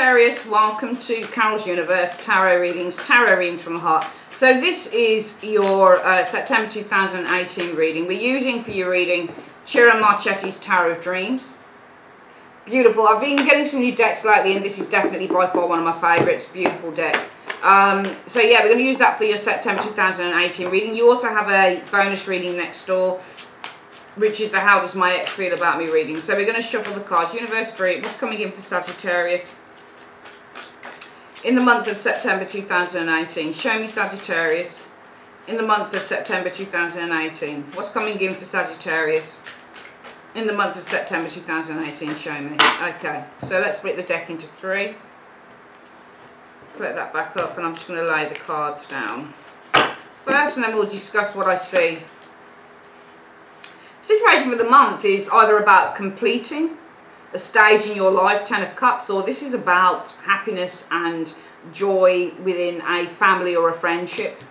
Sagittarius, welcome to Carol's Universe Tarot Readings from the Heart. So this is your September 2018 reading. We're using for your reading Ciro Marchetti's Tarot of Dreams. Beautiful. I've been getting some new decks lately and this is definitely by far one of my favourites. Beautiful deck. So yeah, we're going to use that for your September 2018 reading. You also have a bonus reading next door, which is the How Does My Ex Feel About Me reading. So we're going to shuffle the cards. Universe Spirit, what's coming in for Sagittarius in the month of September 2018? Show me Sagittarius in the month of September 2018. What's coming in for Sagittarius in the month of September 2018? Show me. Okay, so let's split the deck into three. Put that back up and I'm just going to lay the cards down first and then we'll discuss what I see. The situation for the month is either about completing a stage in your life, 10 of Cups, or this is about happiness and joy within a family or a friendship.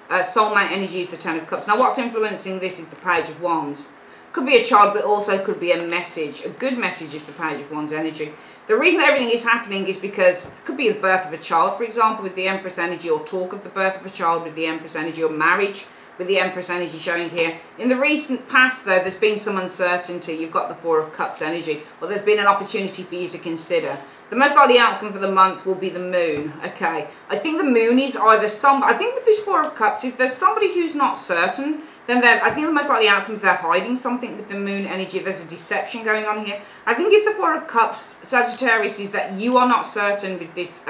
Soulmate energy is the 10 of Cups. Now what's influencing this is the Page of Wands. Could be a child, but also could be a message. A good message is the Page of Wands energy. The reason that everything is happening is because it could be the birth of a child, for example, with the Empress energy, or talk of the birth of a child with the Empress energy, or marriage with the Empress energy showing here. In the recent past, though, there's been some uncertainty. You've got the Four of Cups energy, or there's been an opportunity for you to consider. The most likely outcome for the month will be the Moon. Okay, I think the Moon is either I think with this Four of Cups, if there's somebody who's not certain, then I think the most likely outcome is they're hiding something with the Moon energy. There's a deception going on here. I think if the Four of Cups, Sagittarius, is that you are not certain with this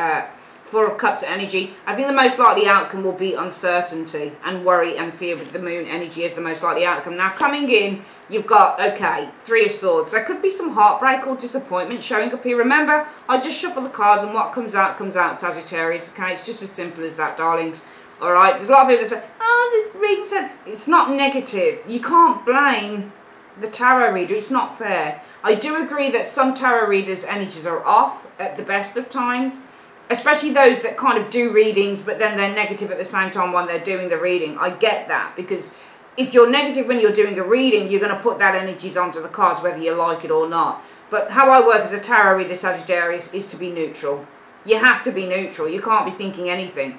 Four of Cups energy, I think the most likely outcome will be uncertainty and worry and fear with the Moon energy as the most likely outcome. Now coming in, you've got, okay, Three of Swords. There could be some heartbreak or disappointment showing up here. Remember, I just shuffle the cards and what comes out, Sagittarius. Okay, it's just as simple as that, darlings. Alright, there's a lot of people that say, oh, this reading said, it's not negative. You can't blame the tarot reader. It's not fair. I do agree that some tarot readers' energies are off at the best of times, especially those that kind of do readings, but then they're negative at the same time when they're doing the reading. I get that, because if you're negative when you're doing a reading, you're going to put that energies onto the cards, whether you like it or not. But how I work as a tarot reader, Sagittarius, is to be neutral. You have to be neutral. You can't be thinking anything.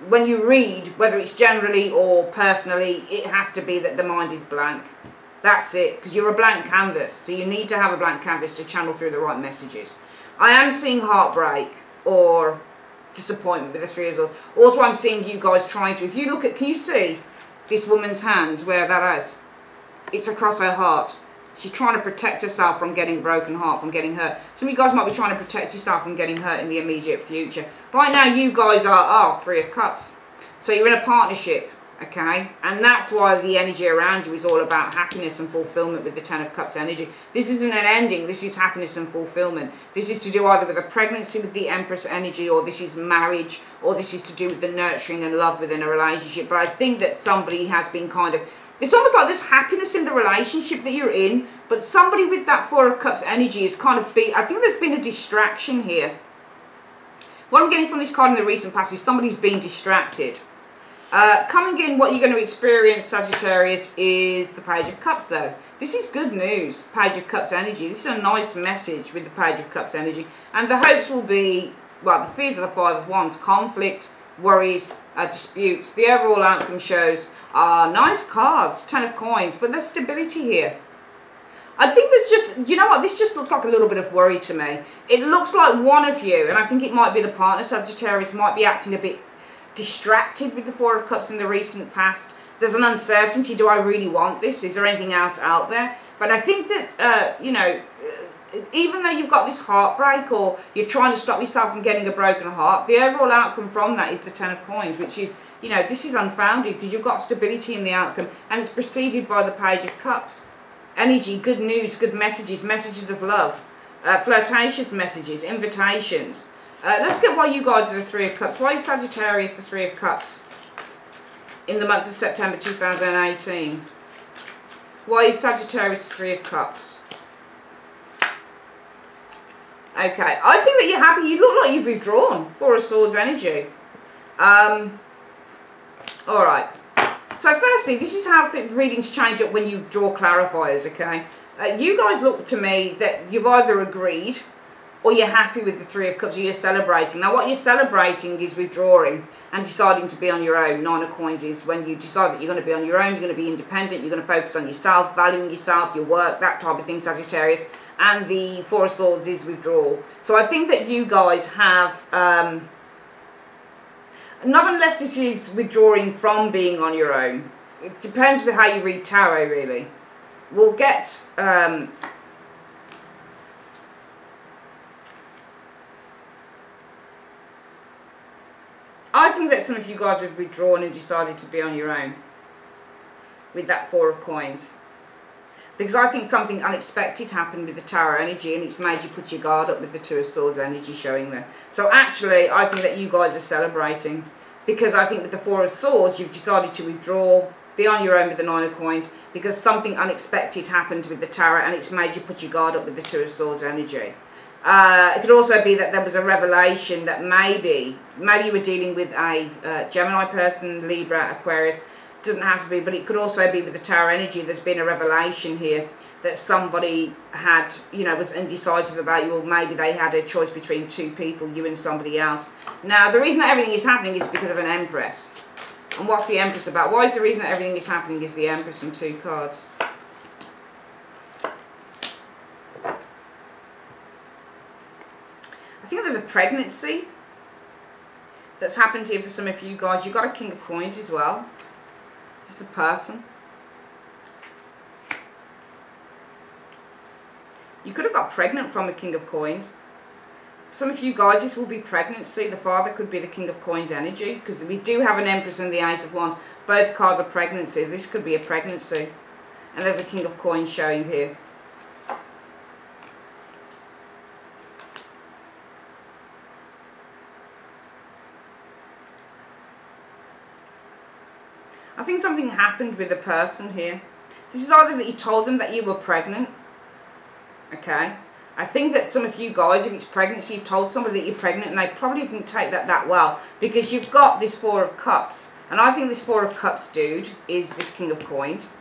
When you read, whether it's generally or personally, it has to be that the mind is blank. That's it, because you're a blank canvas. So you need to have a blank canvas to channel through the right messages. I am seeing heartbreak or disappointment with the Three of Swords. Also, I'm seeing you guys trying to, if you look at, can you see this woman's hands where that is? It's across her heart. She's trying to protect herself from getting a broken heart, from getting hurt. Some of you guys might be trying to protect yourself from getting hurt in the immediate future. Right now, you guys are Three of Cups. So you're in a partnership, okay? And that's why the energy around you is all about happiness and fulfillment with the Ten of Cups energy. This isn't an ending. This is happiness and fulfillment. This is to do either with a pregnancy with the Empress energy, or this is marriage, or this is to do with the nurturing and love within a relationship. But I think that somebody has been kind of, it's almost like there's happiness in the relationship that you're in, but somebody with that Four of Cups energy is kind of, I think there's been a distraction here. What I'm getting from this card in the recent past is somebody's been distracted. Coming in, what you're going to experience, Sagittarius, is the Page of Cups, though. This is good news, Page of Cups energy. This is a nice message with the Page of Cups energy. And the hopes will be, well, the fears of the Five of Wands, conflict, worries, disputes. The overall outcome shows nice cards, 10 of Coins, but there's stability here. I think there's just, you know what, this just looks like a little bit of worry to me. It looks like one of you, and I think it might be the partner, Sagittarius, might be acting a bit distracted with the Four of Cups in the recent past. There's an uncertainty. Do I really want this? Is there anything else out there? But I think that, you know, even though you've got this heartbreak, or you're trying to stop yourself from getting a broken heart, the overall outcome from that is the Ten of Coins, which is, you know, this is unfounded because you've got stability in the outcome, and it's preceded by the Page of Cups energy. Good news, good messages, messages of love, flirtatious messages, invitations. Let's get why you guys are the Three of Cups. Why is Sagittarius the Three of Cups in the month of September 2018? Why is Sagittarius the Three of Cups? Okay, I think that you're happy. You look like you've withdrawn. Four of Swords energy. Alright. So firstly, this is how the readings change up when you draw clarifiers, okay? You guys look to me that you've either agreed or you're happy with the Three of Cups, or you're celebrating. Now what you're celebrating is withdrawing and deciding to be on your own. Nine of Coins is when you decide that you're going to be on your own, you're going to be independent, you're going to focus on yourself, valuing yourself, your work, that type of thing, Sagittarius. And the Four of Swords is withdrawal. So I think that you guys have, not unless this is withdrawing from being on your own. It depends with how you read tarot, really. We'll get... I think that some of you guys have withdrawn and decided to be on your own with that Four of Coins. Because I think something unexpected happened with the Tower energy, and it's made you put your guard up with the Two of Swords energy showing there. So actually, I think that you guys are celebrating. Because I think with the Four of Swords, you've decided to withdraw, be on your own with the Nine of Coins, because something unexpected happened with the Tower, and it's made you put your guard up with the Two of Swords energy. It could also be that there was a revelation that maybe you were dealing with a Gemini person, Libra, Aquarius. Doesn't have to be, but it could also be with the Tower energy. There's been a revelation here that somebody had, you know, was indecisive about you, or maybe they had a choice between two people, you and somebody else. Now, the reason that everything is happening is because of an Empress. And what's the Empress about? Why is the reason that everything is happening is the Empress and two cards? I think there's a pregnancy that's happened here for some of you guys. You've got a King of Coins as well. It's the person. You could have got pregnant from a King of Coins. For some of you guys, this will be pregnancy. The father could be the King of Coins energy, because we do have an Empress and the Ace of Wands. Both cards are pregnancy. This could be a pregnancy. And there's a King of Coins showing here. I think something happened with the person here. This is either that you told them that you were pregnant. Okay. I think that some of you guys, if it's pregnancy, you've told somebody that you're pregnant, and they probably didn't take that well. Because you've got this Four of Cups. And I think this Four of Cups dude is this King of Coins.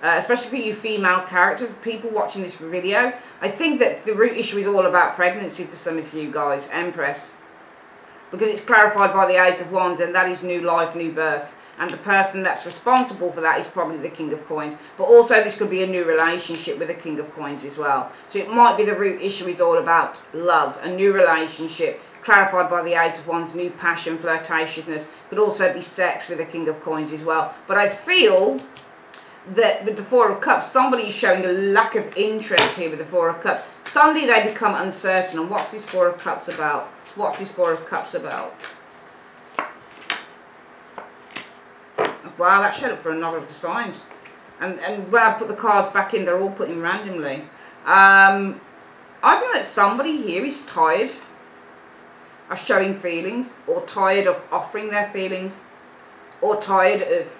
Especially for you female characters, people watching this video. I think that the root issue is all about pregnancy for some of you guys. Empress. Because it's clarified by the Ace of Wands, and that is new life, new birth. And the person that's responsible for that is probably the King of Coins. But also this could be a new relationship with the King of Coins as well. So it might be the root issue is all about love, a new relationship, clarified by the Ace of Wands, new passion, flirtatiousness. Could also be sex with the King of Coins as well. But I feel that with the Four of Cups, somebody is showing a lack of interest here with the Four of Cups. Suddenly they become uncertain. And what's this Four of Cups about? What's this Four of Cups about? Wow, that showed up for another of the signs. And when I put the cards back in, they're all put in randomly. I think that somebody here is tired of showing feelings, or tired of offering their feelings, or tired of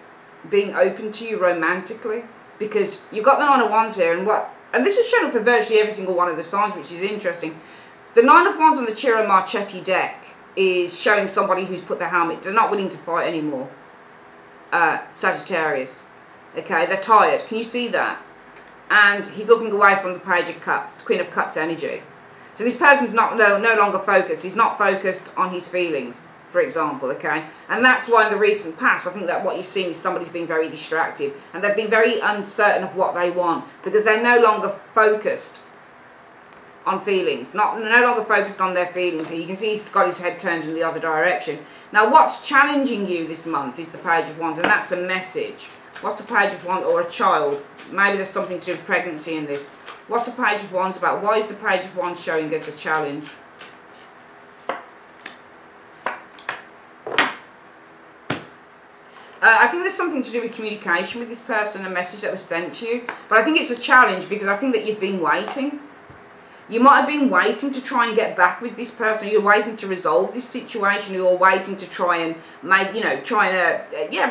being open to you romantically. Because you've got the Nine of Wands here, and this is shown up for virtually every single one of the signs, which is interesting. The Nine of Wands on the Ciro Marchetti deck is showing somebody who's put their helmet. They're not willing to fight anymore. Sagittarius. Okay, they're tired. Can you see that? And he's looking away from the Page of Cups, Queen of Cups energy. So this person's no longer focused. He's not focused on his feelings, for example, okay? And that's why in the recent past, I think that what you've seen is somebody's been very distracted. And they've been very uncertain of what they want, because they're no longer focused on feelings. No longer focused on their feelings. So you can see he's got his head turned in the other direction. Now, what's challenging you this month is the Page of Wands, and that's a message. What's the Page of Wands? Or a child. Maybe there's something to do with pregnancy in this. What's the Page of Wands about? Why is the Page of Wands showing as a challenge? I think there's something to do with communication with this person, a message that was sent to you. But I think it's a challenge because I think that you've been waiting. You might have been waiting to try and get back with this person. You're waiting to resolve this situation. You're waiting to try and make,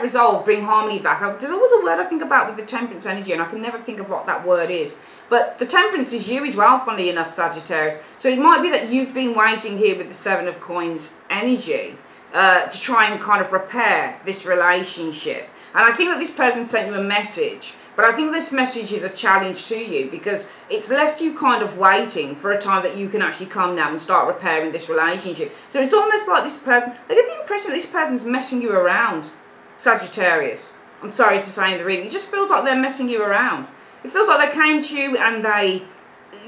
resolve, bring harmony back. There's always a word I think about with the Temperance energy, and I can never think of what that word is. But the Temperance is you as well, funnily enough, Sagittarius. So it might be that you've been waiting here with the Seven of Coins energy to try and kind of repair this relationship. And I think that this person sent you a message, but I think this message is a challenge to you because it's left you kind of waiting for a time that you can actually come now and start repairing this relationship. So it's almost like this person, I get the impression that this person's messing you around, Sagittarius. I'm sorry to say in the reading, it just feels like they're messing you around. It feels like they came to you and they,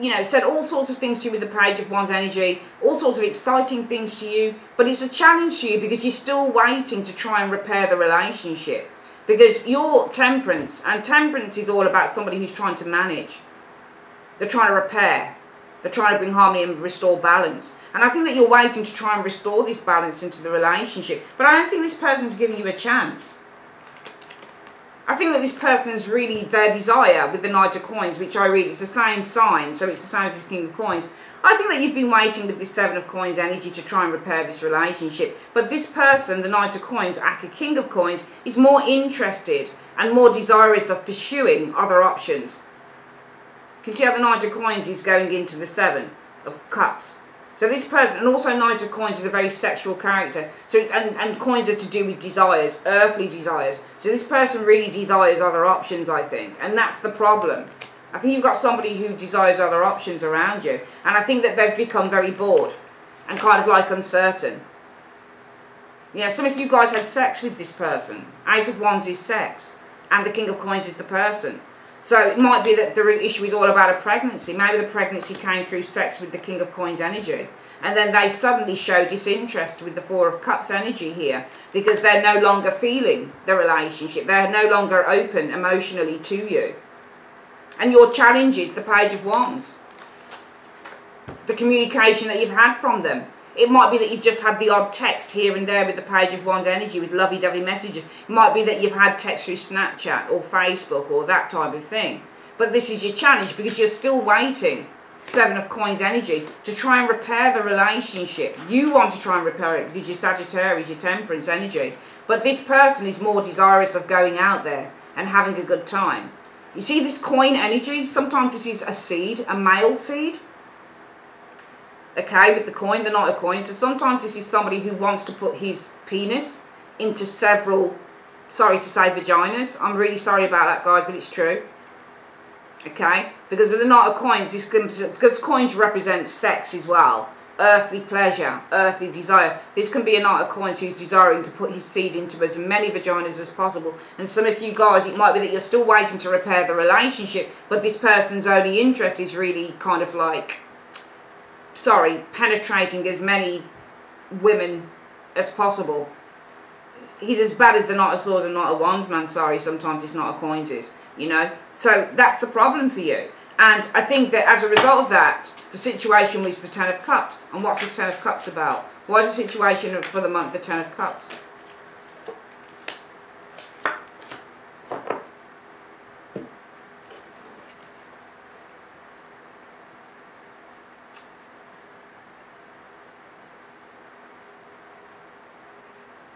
you know, said all sorts of things to you with the Page of Wands energy, all sorts of exciting things to you, but it's a challenge to you because you're still waiting to try and repair the relationship. Because you're Temperance, and Temperance is all about somebody who's trying to manage. They're trying to repair. They're trying to bring harmony and restore balance. And I think that you're waiting to try and restore this balance into the relationship. But I don't think this person's giving you a chance. I think that this person's really their desire with the Knight of Coins, which I read is the same sign, so it's the same as the King of Coins. I think that you've been waiting with this Seven of Coins energy to try and repair this relationship. But this person, the Knight of Coins, aka King of Coins, is more interested and more desirous of pursuing other options. You can see how the Knight of Coins is going into the Seven of Cups. So this person, and also Knight of Coins is a very sexual character. So and coins are to do with desires, earthly desires. So this person really desires other options, I think. And that's the problem. I think you've got somebody who desires other options around you. And I think that they've become very bored and kind of like uncertain. Yeah, some of you guys had sex with this person. Ace of Wands is sex. And the King of Coins is the person. So it might be that the root issue is all about a pregnancy. Maybe the pregnancy came through sex with the King of Coins energy. And then they suddenly show disinterest with the Four of Cups energy here. Because they're no longer feeling the relationship. They're no longer open emotionally to you. And your challenge is the Page of Wands. The communication that you've had from them. It might be that you've just had the odd text here and there with the Page of Wands energy with lovey-dovey messages. It might be that you've had text through Snapchat or Facebook or that type of thing. But this is your challenge because you're still waiting, Seven of Coins energy, to try and repair the relationship. You want to try and repair it because you're Sagittarius, your Temperance energy. But this person is more desirous of going out there and having a good time. You see this coin energy? Sometimes this is a seed, a male seed. Okay, with the coin, the Knight of Coins. So sometimes this is somebody who wants to put his penis into several, sorry to say, vaginas. I'm really sorry about that, guys, but it's true. Okay, because with the Knight of Coins, this can, because coins represent sex as well, earthly pleasure, earthly desire. This can be a Knight of Coins who's desiring to put his seed into as many vaginas as possible. And some of you guys, it might be that you're still waiting to repair the relationship, but this person's only interest is really kind of like, sorry, penetrating as many women as possible. He's as bad as the Knight of Swords and Knight of Wands, man. Sorry, sometimes it's Knight of Coins is, you know. So that's the problem for you. And I think that as a result of that, the situation was the Ten of Cups. And what's this Ten of Cups about? Why is the situation for the month the Ten of Cups?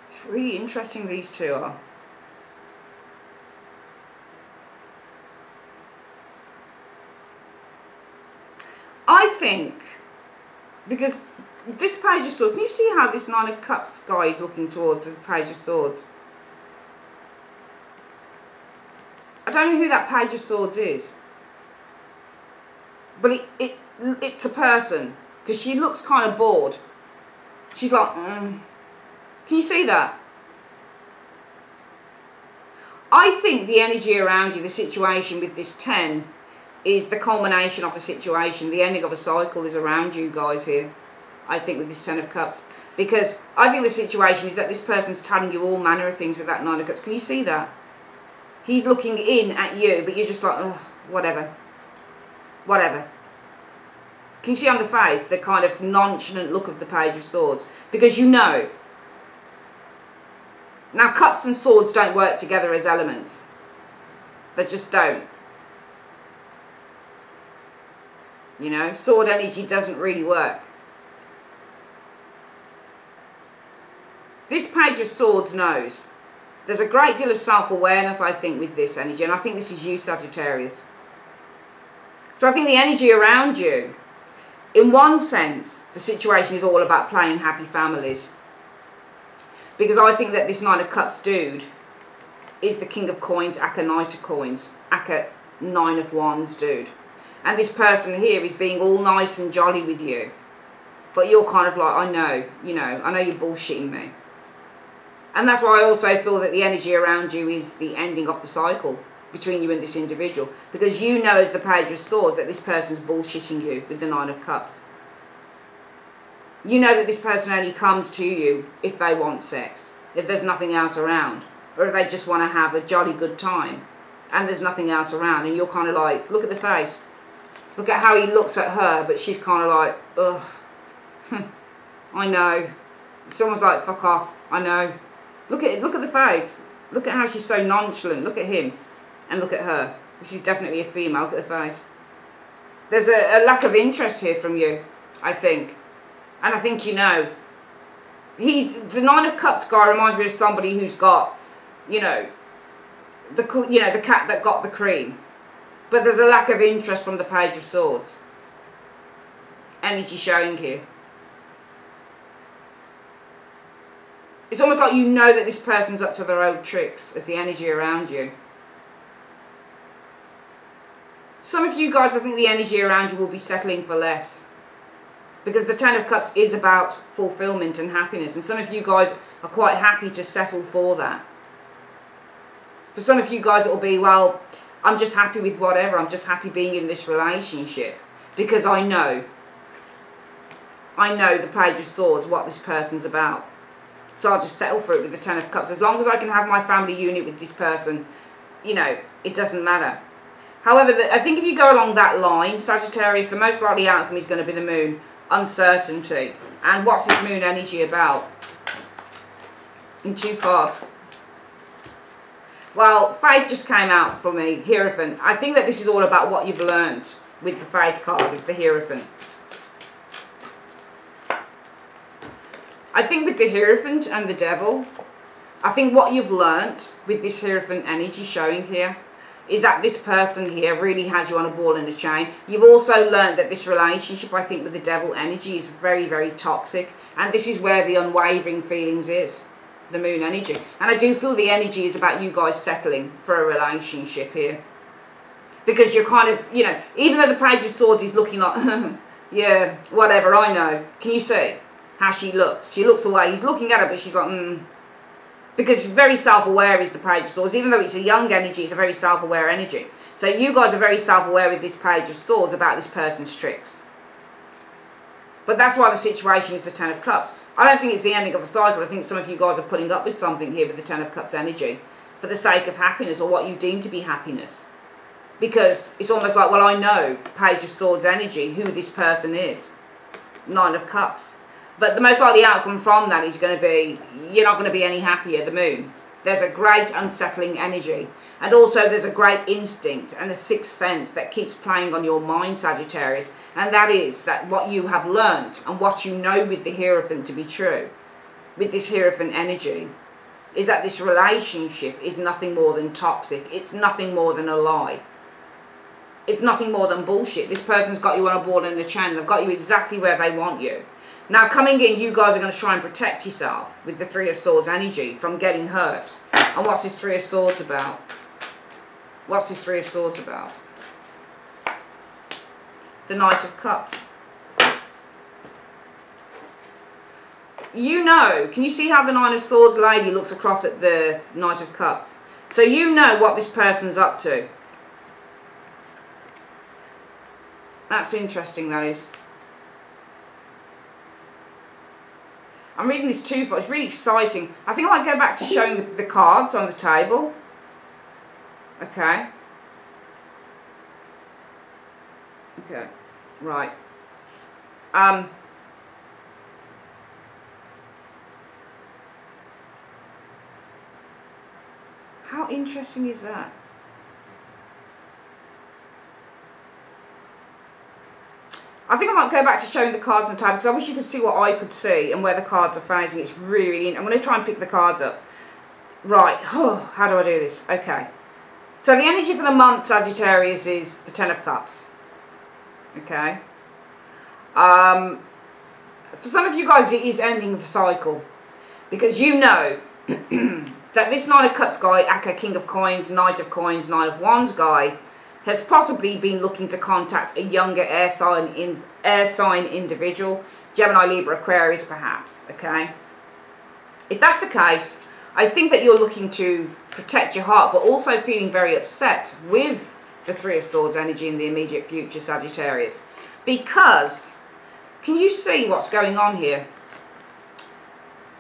It's really interesting, these two are. I think, because this Page of Swords, can you see how this Nine of Cups guy is looking towards the Page of Swords? I don't know who that Page of Swords is. But it's a person, because she looks kind of bored. She's like, Can you see that? I think the energy around you, the situation with this 10, is the culmination of a situation. The ending of a cycle is around you guys here, I think, with this Ten of Cups. Because I think the situation is that this person's telling you all manner of things with that Nine of Cups. Can you see that? He's looking in at you, but you're just like, ugh, whatever. Whatever. Can you see on the face the kind of nonchalant look of the Page of Swords? Because you know. Now, cups and swords don't work together as elements. They just don't. You know, sword energy doesn't really work. This Page of Swords knows. There's a great deal of self-awareness, I think, with this energy. And I think this is you, Sagittarius. So I think the energy around you, in one sense, the situation is all about playing happy families. Because I think that this Nine of Cups dude is the King of Coins, Aka Knight of Coins, Aka Nine of Wands, dude. And this person here is being all nice and jolly with you. But you're kind of like, I know, you know, I know you're bullshitting me. And that's why I also feel that the energy around you is the ending of the cycle between you and this individual. Because you know, as the Page of Swords, that this person's bullshitting you with the Nine of Cups. You know that this person only comes to you if they want sex, if there's nothing else around, or if they just want to have a jolly good time and there's nothing else around, and you're kind of like, look at the face, look at how he looks at her, but she's kind of like, ugh, I know. It's almost like, fuck off, I know. Look at it, look at the face, look at how she's so nonchalant, look at him and look at her. This is definitely a female, look at the face. There's a lack of interest here from you, I think. And I think, you know, the Nine of Cups guy reminds me of somebody who's got, you know, the cat that got the cream. But there's a lack of interest from the Page of Swords. Energy showing here. It's almost like you know that this person's up to their old tricks as the energy around you. Some of you guys, I think the energy around you will be settling for less. Because the Ten of Cups is about fulfillment and happiness. And some of you guys are quite happy to settle for that. For some of you guys it will be, well, I'm just happy with whatever. I'm just happy being in this relationship. Because I know the Page of Swords, what this person's about. So I'll just settle for it with the Ten of Cups. As long as I can have my family unit with this person, you know, it doesn't matter. However, I think if you go along that line, Sagittarius, the most likely outcome is going to be the Moon. Uncertainty. And what's this Moon energy about? In 2 cards. Well, Faith just came out for me, Hierophant. I think that this is all about what you've learned with the Faith card, with the Hierophant. I think with the Hierophant and the Devil, I think what you've learnt with this Hierophant energy showing here is that this person here really has you on a ball and a chain. You've also learned that this relationship, I think, with the Devil energy is very, very toxic. And this is where the unwavering feelings is, the Moon energy. And I do feel the energy is about you guys settling for a relationship here. Because you're kind of, you know, even though the Page of Swords is looking like, yeah, whatever, I know. Can you see how she looks? She looks away. He's looking at her, but she's like, Because she's very self-aware is the Page of Swords. Even though it's a young energy, it's a very self-aware energy. So you guys are very self-aware with this Page of Swords about this person's tricks. But that's why the situation is the Ten of Cups. I don't think it's the ending of the cycle. I think some of you guys are putting up with something here with the Ten of Cups energy for the sake of happiness, or what you deem to be happiness. Because it's almost like, well, I know Page of Swords energy, who this person is. Nine of Cups. But the most likely outcome from that is going to be, you're not going to be any happier, the Moon. There's a great unsettling energy. And also there's a great instinct and a sixth sense that keeps playing on your mind, Sagittarius. And that is that what you have learned and what you know with the Hierophant to be true, with this Hierophant energy, is that this relationship is nothing more than toxic. It's nothing more than a lie. It's nothing more than bullshit. This person's got you on a ball and a chain. They've got you exactly where they want you. Now, coming in, you guys are going to try and protect yourself with the Three of Swords energy from getting hurt. And what's this Three of Swords about? What's this Three of Swords about? The Knight of Cups. You know, can you see how the Nine of Swords lady looks across at the Knight of Cups? So you know what this person's up to. That's interesting, that is. I'm reading this too far. It's really exciting. I think I might go back to showing the cards on the table. Okay. Okay. Right. How interesting is that? I think I might go back to showing the cards on the table because I wish you could see what I could see and where the cards are facing. It's really, I'm going to try and pick the cards up. Right. Oh, how do I do this? Okay. So the energy for the month, Sagittarius, is the Ten of Cups. Okay. For some of you guys, it is ending the cycle. Because you know that this Nine of Cups guy, aka King of Coins, Knight of Coins, Nine of Wands guy, has possibly been looking to contact a younger air sign individual, Gemini, Libra, Aquarius perhaps, okay? If that's the case, I think that you're looking to protect your heart, but also feeling very upset with the Three of Swords energy in the immediate future, Sagittarius. Because, can you see what's going on here?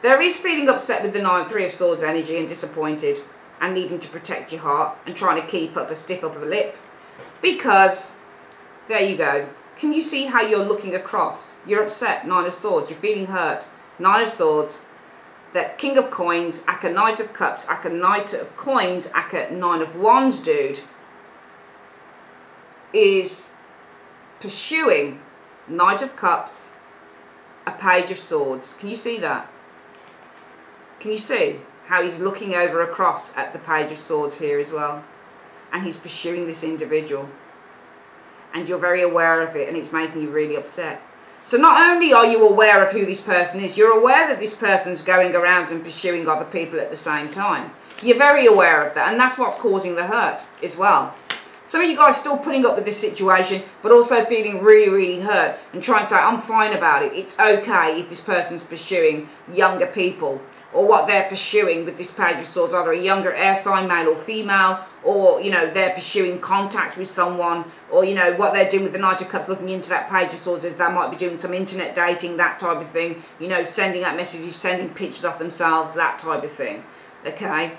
There is feeling upset with the Three of Swords energy and disappointed and needing to protect your heart and trying to keep up a stiff upper lip. Because, there you go. Can you see how you're looking across? You're upset, Nine of Swords, you're feeling hurt. Nine of Swords, that King of Coins, aka Knight of Cups, aka Knight of Coins, aka Nine of Wands dude, is pursuing Knight of Cups, a Page of Swords. Can you see that? Can you see how he's looking over across at the Page of Swords here as well? And he's pursuing this individual. And you're very aware of it, and it's making you really upset. So not only are you aware of who this person is, you're aware that this person's going around and pursuing other people at the same time. You're very aware of that, and that's what's causing the hurt as well. Some of you guys still putting up with this situation, but also feeling really, really hurt and trying to say, I'm fine about it. It's okay if this person's pursuing younger people, or what they're pursuing with this Page of Swords, either a younger air sign, male or female, or, you know, they're pursuing contact with someone, or, you know, what they're doing with the Knight of Cups, looking into that Page of Swords, is they might be doing some internet dating, that type of thing, you know, sending out messages, sending pictures of themselves, that type of thing, okay?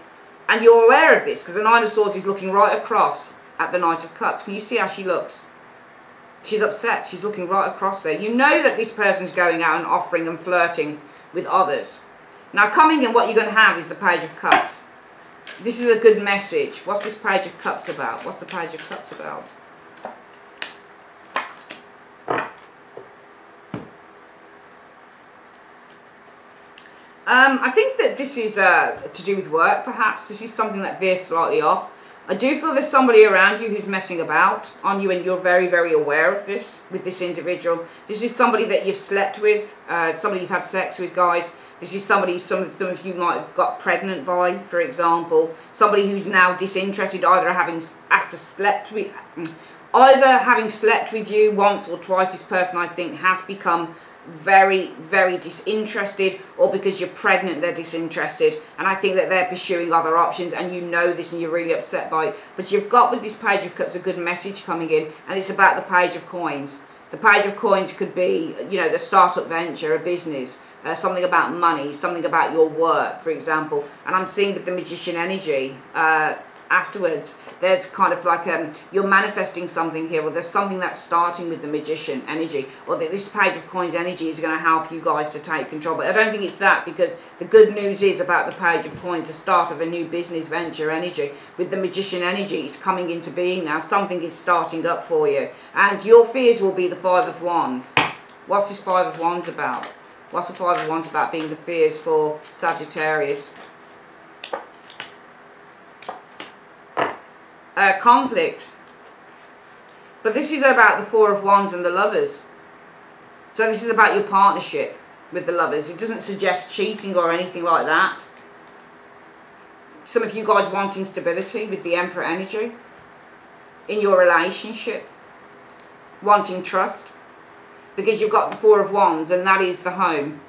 And you're aware of this, because the Nine of Swords is looking right across at the Knight of Cups. Can you see how she looks? She's upset. She's looking right across there. You know that this person's going out and offering and flirting with others. Now coming in, what you're going to have is the Page of Cups. This is a good message. What's this Page of Cups about? What's the Page of Cups about? I think that this is to do with work, perhaps. This is something that veers slightly off. I do feel there's somebody around you who's messing about on you, and you're very, very aware of this with this individual. This is somebody that you've slept with, somebody you've had sex with, guys. This is somebody some of you might have got pregnant by, for example. Somebody who's now disinterested, either having slept with you once or twice. This person, I think, has become very, very disinterested, or because you're pregnant they're disinterested, and I think that they're pursuing other options, and you know this and you're really upset by it. But you've got with this Page of Cups a good message coming in, and it's about the Page of Coins. The Page of Coins could be, you know, the startup venture, a business, something about money, something about your work, for example. And I'm seeing with the Magician energy afterwards, there's kind of like you're manifesting something here, or there's something that's starting with the Magician energy, or that this Page of Coins energy is going to help you guys to take control. But I don't think it's that, because the good news is about the Page of Coins, the start of a new business venture energy. With the Magician energy, it's coming into being now. Something is starting up for you, and your fears will be the Five of Wands. What's this Five of Wands about? What's the Five of Wands about being the fears for Sagittarius? Conflict. But this is about the Four of Wands and the Lovers. So this is about your partnership with the Lovers. It doesn't suggest cheating or anything like that. Some of you guys wanting stability with the Emperor energy in your relationship. Wanting trust. Because you've got the Four of Wands, and that is the home.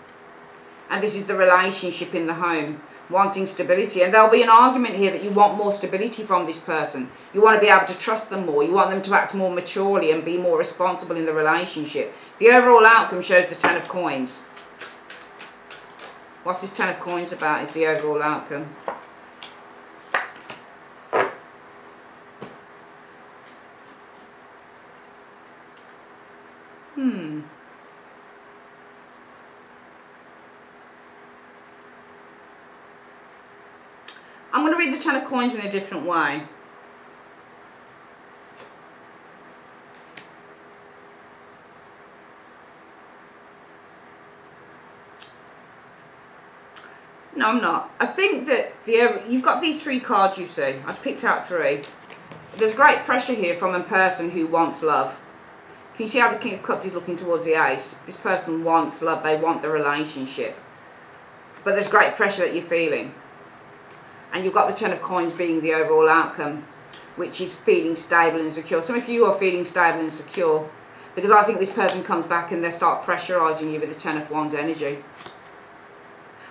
And this is the relationship in the home. Wanting stability. And there'll be an argument here that you want more stability from this person. You want to be able to trust them more. You want them to act more maturely and be more responsible in the relationship. The overall outcome shows the Ten of Coins. What's this Ten of Coins about is the overall outcome. I'm going to read the Ten of Coins in a different way. No, I'm not. I think that you've got these three cards, you see. I've picked out three. There's great pressure here from a person who wants love. Can you see how the King of Cups is looking towards the Ace? This person wants love. They want the relationship. But there's great pressure that you're feeling. And you've got the Ten of Coins being the overall outcome, which is feeling stable and secure. Some of you are feeling stable and secure because I think this person comes back and they start pressurising you with the Ten of Wands energy.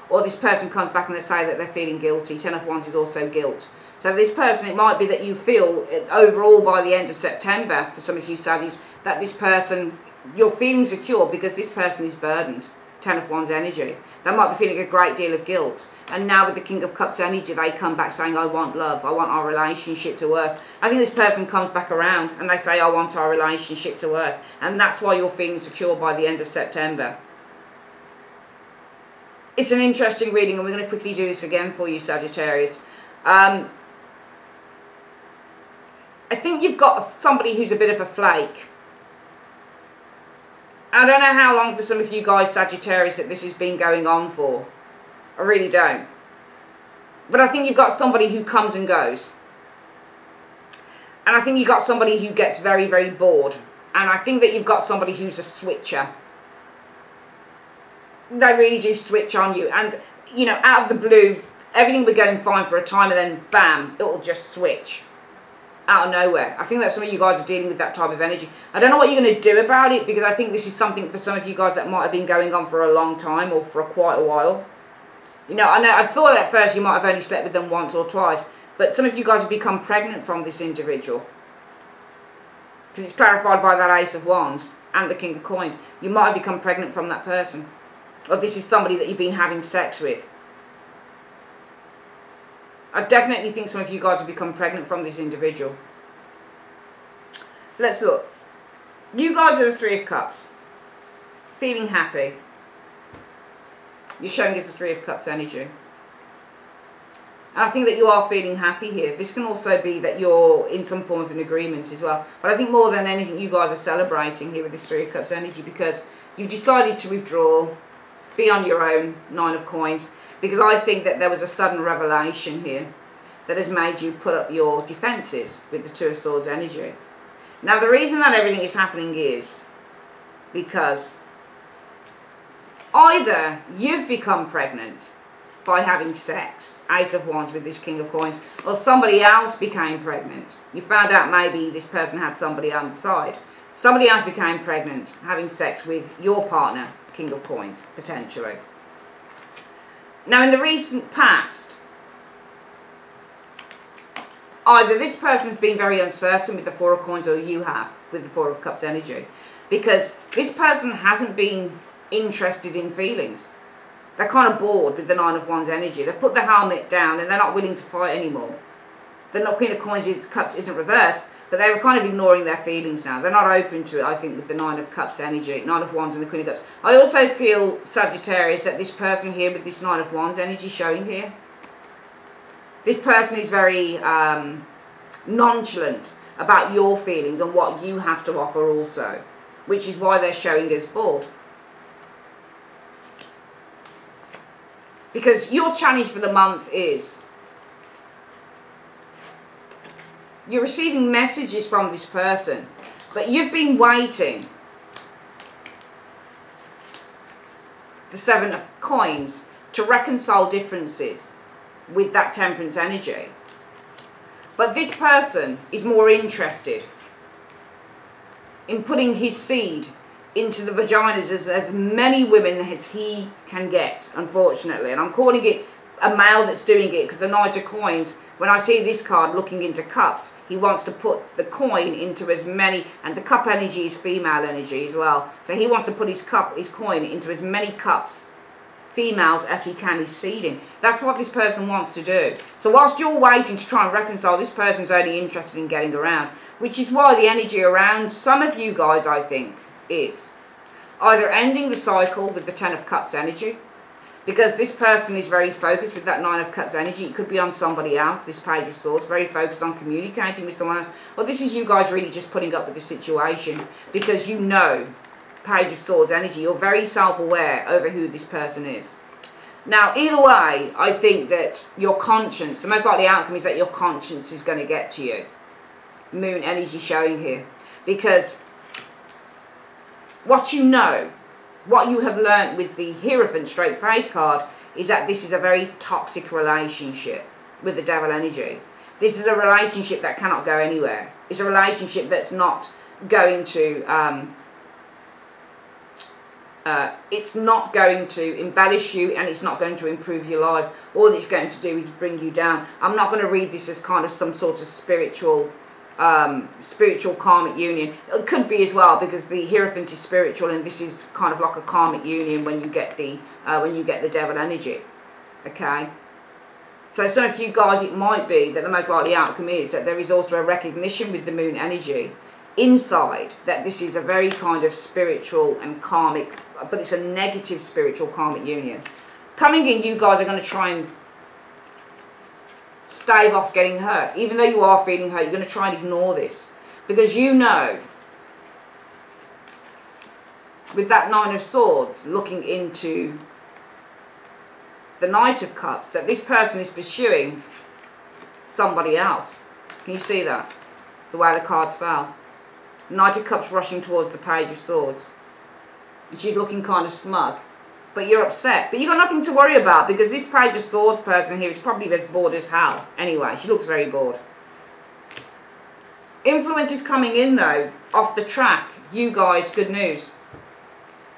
Or this person comes back and they say that they're feeling guilty. Ten of Wands is also guilt. So this person, it might be that you feel overall by the end of September, for some of you Saggies, that this person, you're feeling secure because this person is burdened. Ten of Wands energy. They might be feeling a great deal of guilt. And now with the King of Cups energy, they come back saying, I want love. I want our relationship to work. I think this person comes back around and they say, I want our relationship to work. And that's why you're feeling secure by the end of September. It's an interesting reading, and we're going to quickly do this again for you, Sagittarius. I think you've got somebody who's a bit of a flake. I don't know how long for some of you guys, Sagittarius, that this has been going on for. I really don't. But I think you've got somebody who comes and goes. And I think you've got somebody who gets very, very bored. And I think that you've got somebody who's a switcher. They really do switch on you. And, you know, out of the blue, everything will be going fine for a time and then, bam, it'll just switch. Out of nowhere. I think that some of you guys are dealing with that type of energy. I don't know what you're going to do about it, because I think this is something for some of you guys that might have been going on for a long time or for quite a while. You know, I thought at first you might have only slept with them once or twice, but some of you guys have become pregnant from this individual. Because it's clarified by that Ace of Wands and the King of Coins. You might have become pregnant from that person. Or this is somebody that you've been having sex with. I definitely think some of you guys have become pregnant from this individual. Let's look. You guys are the Three of Cups. Feeling happy. You're showing us the Three of Cups energy. And I think that you are feeling happy here. This can also be that you're in some form of an agreement as well. But I think more than anything, you guys are celebrating here with this Three of Cups energy, because you've decided to withdraw, be on your own, Nine of Coins. Because I think that there was a sudden revelation here that has made you put up your defences with the Two of Swords energy. Now, the reason that everything is happening is because either you've become pregnant by having sex, Ace of Wands with this King of Coins, or somebody else became pregnant. You found out maybe this person had somebody on the side. Somebody else became pregnant having sex with your partner, King of Coins, potentially. Now, in the recent past, either this person's been very uncertain with the Four of Coins, or you have with the Four of Cups energy, because this person hasn't been interested in feelings. They're kind of bored with the Nine of Wands energy. They've put the helmet down and they're not willing to fight anymore. The Queen of Coins Cups isn't reversed, but they were kind of ignoring their feelings now. They're not open to it, I think, with the Nine of Cups energy, Nine of Wands and the Queen of Cups. I also feel, Sagittarius, that this person here with this Nine of Wands energy showing here, this person is very nonchalant about your feelings and what you have to offer also, which is why they're showing us bored. Because your challenge for the month is, you're receiving messages from this person, but you've been waiting. The Seven of Coins, to reconcile differences with that Temperance energy. But this person is more interested in putting his seed into the vaginas as many women as he can get, unfortunately. And I'm calling it a male that's doing it, because the Knight of Coins, when I see this card looking into cups, he wants to put the coin into as many, and the cup energy is female energy as well. So he wants to put his coin into as many cups, females, as he can, he's seeding. That's what this person wants to do. So whilst you're waiting to try and reconcile, this person's only interested in getting around, which is why the energy around some of you guys, I think, is either ending the cycle with the Ten of Cups energy, because this person is very focused with that Nine of Cups energy. It could be on somebody else, this Page of Swords, very focused on communicating with someone else. Or this is you guys really just putting up with the situation because you know, Page of Swords energy, you're very self-aware over who this person is. Now, either way, I think that your conscience, the most likely outcome is that your conscience is going to get to you. Moon energy showing here. Because what you know, what you have learnt with the Hierophant / Faith card, is that this is a very toxic relationship. with the devil energy. This is a relationship that cannot go anywhere. It's a relationship that's not going to it's not going to embellish you, and it's not going to improve your life. All it's going to do is bring you down. I'm not going to read this as kind of some sort of spiritual karmic union. It could be as well, because the Hierophant is spiritual, and this is kind of like a karmic union when you get the devil energy. Okay, so some of you guys, it might be that the most likely outcome is that there is also a recognition with the moon energy inside that this is a very kind of spiritual and karmic, but it's a negative spiritual karmic union. Coming in, you guys are going to try and stave off getting hurt. Even though you are feeling hurt, you're going to try and ignore this, because you know, with that Nine of Swords looking into the Knight of Cups, that this person is pursuing somebody else. Can you see that? The way the cards fell. Knight of Cups rushing towards the Page of Swords. She's looking kind of smug. But you're upset. But you've got nothing to worry about, because this Page of Swords person here is probably as bored as hell. Anyway, she looks very bored. Influence is coming in, though, off the track. You guys, good news.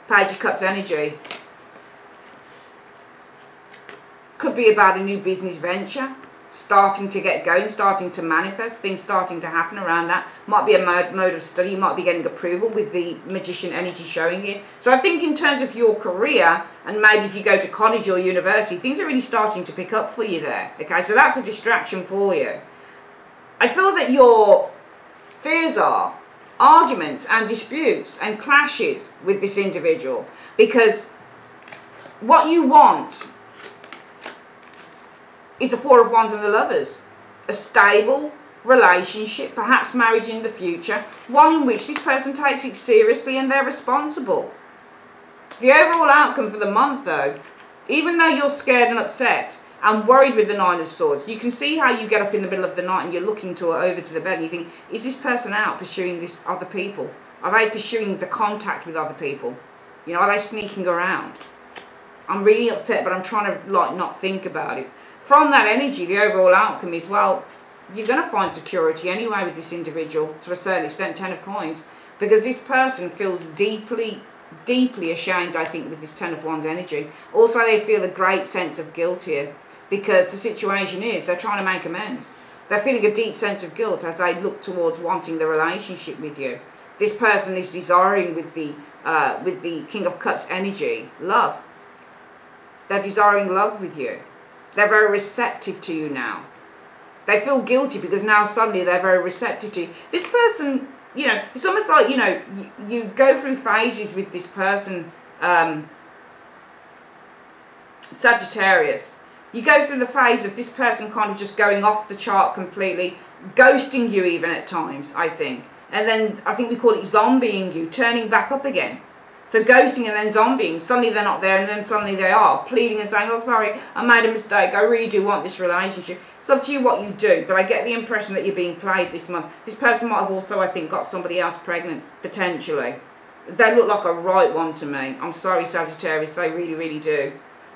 Page of Cups energy. Could be about a new business venture. Starting to get going, starting to manifest, things starting to happen around that. Might be a mode of study, you might be getting approval with the Magician energy showing here. So I think in terms of your career, and maybe if you go to college or university, things are really starting to pick up for you there. Okay, so that's a distraction for you. I feel that your fears are arguments and disputes and clashes with this individual, because what you want is the Four of Wands and the Lovers. A stable relationship, perhaps marriage in the future, one in which this person takes it seriously and they're responsible. The overall outcome for the month, though, even though you're scared and upset and worried with the Nine of Swords, you can see how you get up in the middle of the night and you're looking over to the bed and you think, is this person out pursuing this other people? Are they pursuing the contact with other people? You know, are they sneaking around? I'm really upset, but I'm trying to not think about it. From that energy, the overall outcome is, well, you're going to find security anyway with this individual to a certain extent, 10 of Coins, because this person feels deeply, deeply ashamed, I think, with this 10 of Wands energy. Also, they feel a great sense of guilt here, because the situation is they're trying to make amends. They're feeling a deep sense of guilt as they look towards wanting the relationship with you. This person is desiring with the King of Cups energy, love. They're desiring love with you. They're very receptive to you now. They feel guilty because now suddenly they're very receptive to you. This person, you know, it's almost like, you know, you go through phases with this person, Sagittarius. You go through the phase of this person kind of just going off the chart completely, ghosting you even at times, I think. And then I think we call it zombieing you, turning back up again. So ghosting and then zombieing. Suddenly they're not there and then suddenly they are. Pleading and saying, oh, sorry, I made a mistake. I really do want this relationship. It's up to you what you do. But I get the impression that you're being played this month. This person might have also, I think, got somebody else pregnant, potentially. They look like a right one to me. I'm sorry, Sagittarius. They really, really do.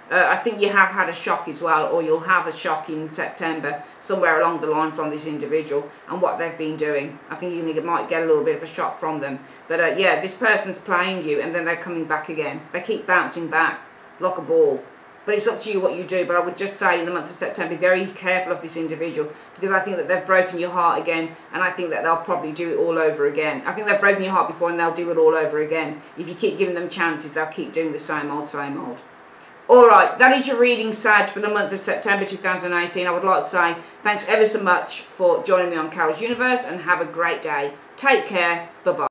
I think you have had a shock as well, or you'll have a shock in September, somewhere along the line from this individual and what they've been doing. I think you might get a little bit of a shock from them. But yeah, this person's playing you and then they're coming back again. They keep bouncing back like a ball. But it's up to you what you do. But I would just say in the month of September, be very careful of this individual, because I think that they've broken your heart again, and I think that they'll probably do it all over again. I think they've broken your heart before and they'll do it all over again. If you keep giving them chances, they'll keep doing the same old, same old. Alright, that is your reading, Sag, for the month of September 2018. I would like to say thanks ever so much for joining me on Carol's Universe, and have a great day. Take care. Bye-bye.